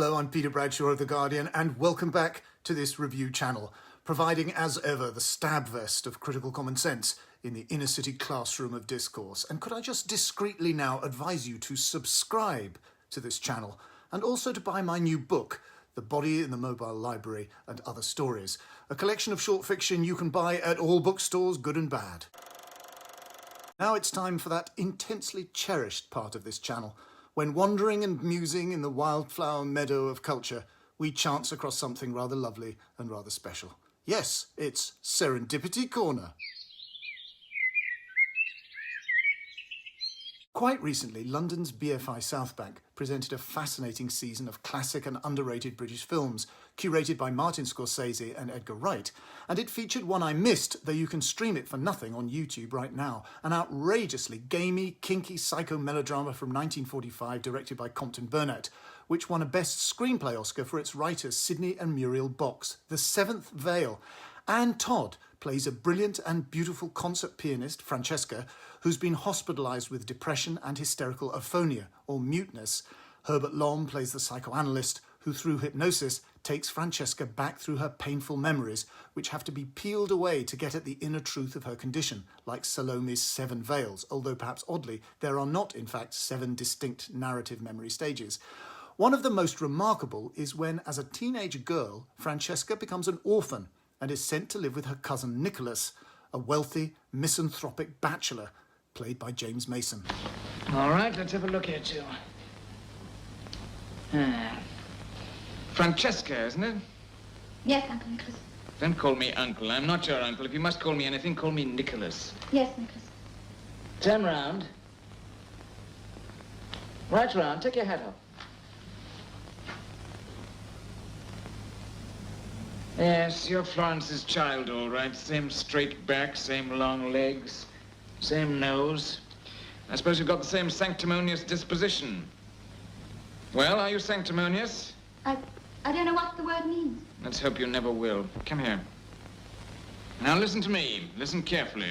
Hello, I'm Peter Bradshaw of The Guardian, and welcome back to this review channel, providing as ever the stab vest of critical common sense in the inner city classroom of discourse. And could I just discreetly now advise you to subscribe to this channel and also to buy my new book, The Body in the Mobile Library and Other Stories, a collection of short fiction you can buy at all bookstores, good and bad. Now it's time for that intensely cherished part of this channel, when wandering and musing in the wildflower meadow of culture, we chance across something rather lovely and rather special. Yes, it's Serendipity Corner. Quite recently, London's BFI South Bank presented a fascinating season of classic and underrated British films, curated by Martin Scorsese and Edgar Wright, and it featured one I missed, though you can stream it for nothing on YouTube right now, an outrageously gamey, kinky psycho-melodrama from 1945 directed by Compton Burnett, which won a Best Screenplay Oscar for its writers Sidney and Muriel Box, The Seventh Veil. Anne Todd plays a brilliant and beautiful concert pianist, Francesca, who's been hospitalised with depression and hysterical aphonia, or muteness. Herbert Lom plays the psychoanalyst who, through hypnosis, takes Francesca back through her painful memories, which have to be peeled away to get at the inner truth of her condition, like Salome's 7 veils, although perhaps oddly, there are not, in fact, 7 distinct narrative memory stages. One of the most remarkable is when, as a teenage girl, Francesca becomes an orphan and is sent to live with her cousin Nicholas, a wealthy, misanthropic bachelor, played by James Mason. All right, let's have a look at you. Francesca, isn't it? Yes, Uncle Nicholas. Don't call me uncle. I'm not your uncle. If you must call me anything, call me Nicholas. Yes, Nicholas. Turn round. Right round. Take your hat off. Yes, you're Florence's child, all right. Same straight back, same long legs, same nose. I suppose you've got the same sanctimonious disposition. Well, are you sanctimonious? I don't know what the word means. Let's hope you never will. Come here. Now listen to me. Listen carefully.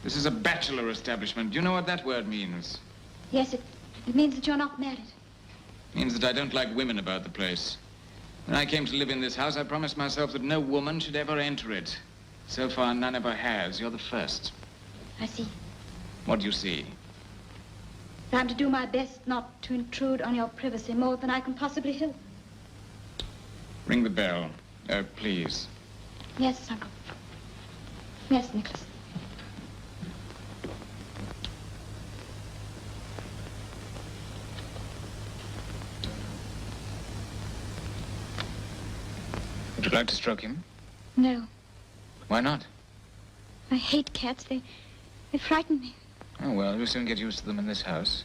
This is a bachelor establishment. Do you know what that word means? Yes, it means that you're not married. It means that I don't like women about the place. When I came to live in this house, I promised myself that no woman should ever enter it. So far, none ever has. You're the first. I see. What do you see? I'm to do my best not to intrude on your privacy more than I can possibly help. Ring the bell. Please. Yes, Uncle. Yes, Nicholas. Would you like to stroke him? No. Why not? I hate cats. They frighten me. Oh, well, you'll soon get used to them in this house.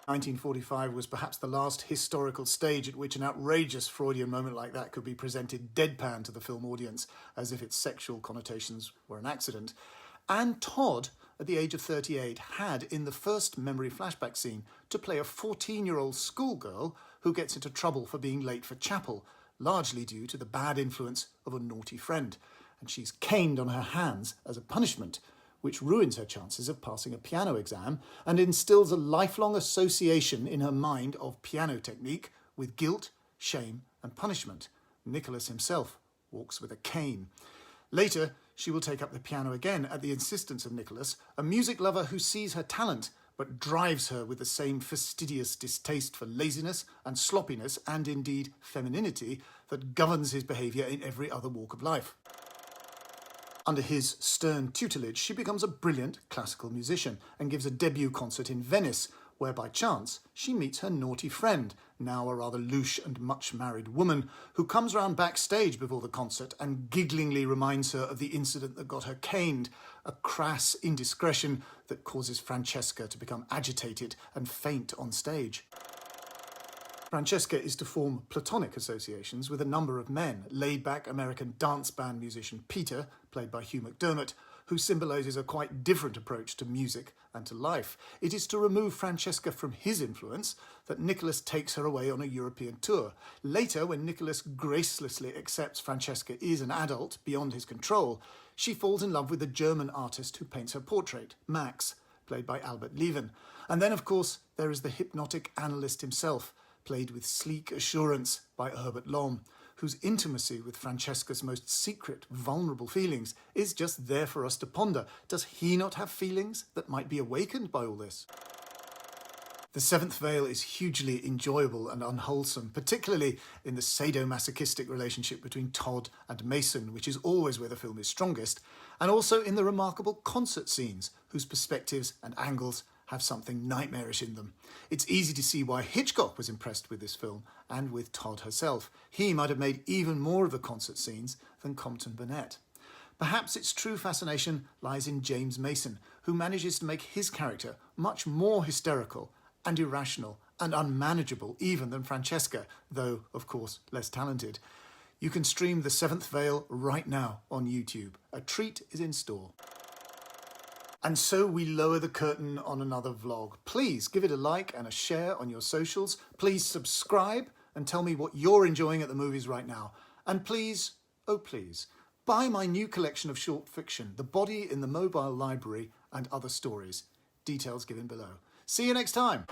1945 was perhaps the last historical stage at which an outrageous Freudian moment like that could be presented deadpan to the film audience, as if its sexual connotations were an accident. Anne Todd, at the age of 38, had, in the first memory flashback scene, to play a 14-year-old schoolgirl who gets into trouble for being late for chapel, largely due to the bad influence of a naughty friend, and she's caned on her hands as a punishment, which ruins her chances of passing a piano exam and instills a lifelong association in her mind of piano technique with guilt, shame and punishment. Nicholas himself walks with a cane. Later, she will take up the piano again at the insistence of Nicholas, a music lover who sees her talent but drives her with the same fastidious distaste for laziness and sloppiness and indeed femininity that governs his behaviour in every other walk of life. Under his stern tutelage, she becomes a brilliant classical musician and gives a debut concert in Venice, where by chance she meets her naughty friend, now a rather louche and much-married woman, who comes round backstage before the concert and gigglingly reminds her of the incident that got her caned, a crass indiscretion that causes Francesca to become agitated and faint on stage. Francesca is to form platonic associations with a number of men, laid-back American dance band musician Peter, played by Hugh McDermott, who symbolises a quite different approach to music and to life. It is to remove Francesca from his influence that Nicholas takes her away on a European tour. Later, when Nicholas gracelessly accepts Francesca is an adult beyond his control, she falls in love with the German artist who paints her portrait, Max, played by Albert Leven. And then, of course, there is the hypnotic analyst himself, played with sleek assurance by Herbert Lom, whose intimacy with Francesca's most secret, vulnerable feelings is just there for us to ponder. Does he not have feelings that might be awakened by all this? The Seventh Veil is hugely enjoyable and unwholesome, particularly in the sadomasochistic relationship between Todd and Mason, which is always where the film is strongest, and also in the remarkable concert scenes, whose perspectives and angles have something nightmarish in them. It's easy to see why Hitchcock was impressed with this film and with Todd herself. He might have made even more of the concert scenes than Compton Burnett. Perhaps its true fascination lies in James Mason, who manages to make his character much more hysterical and irrational and unmanageable even than Francesca, though, of course, less talented. You can stream The Seventh Veil right now on YouTube. A treat is in store. And so we lower the curtain on another vlog. Please give it a like and a share on your socials. Please subscribe and tell me what you're enjoying at the movies right now. And please, oh please, buy my new collection of short fiction, The Body in the Mobile Library and Other Stories. Details given below. See you next time.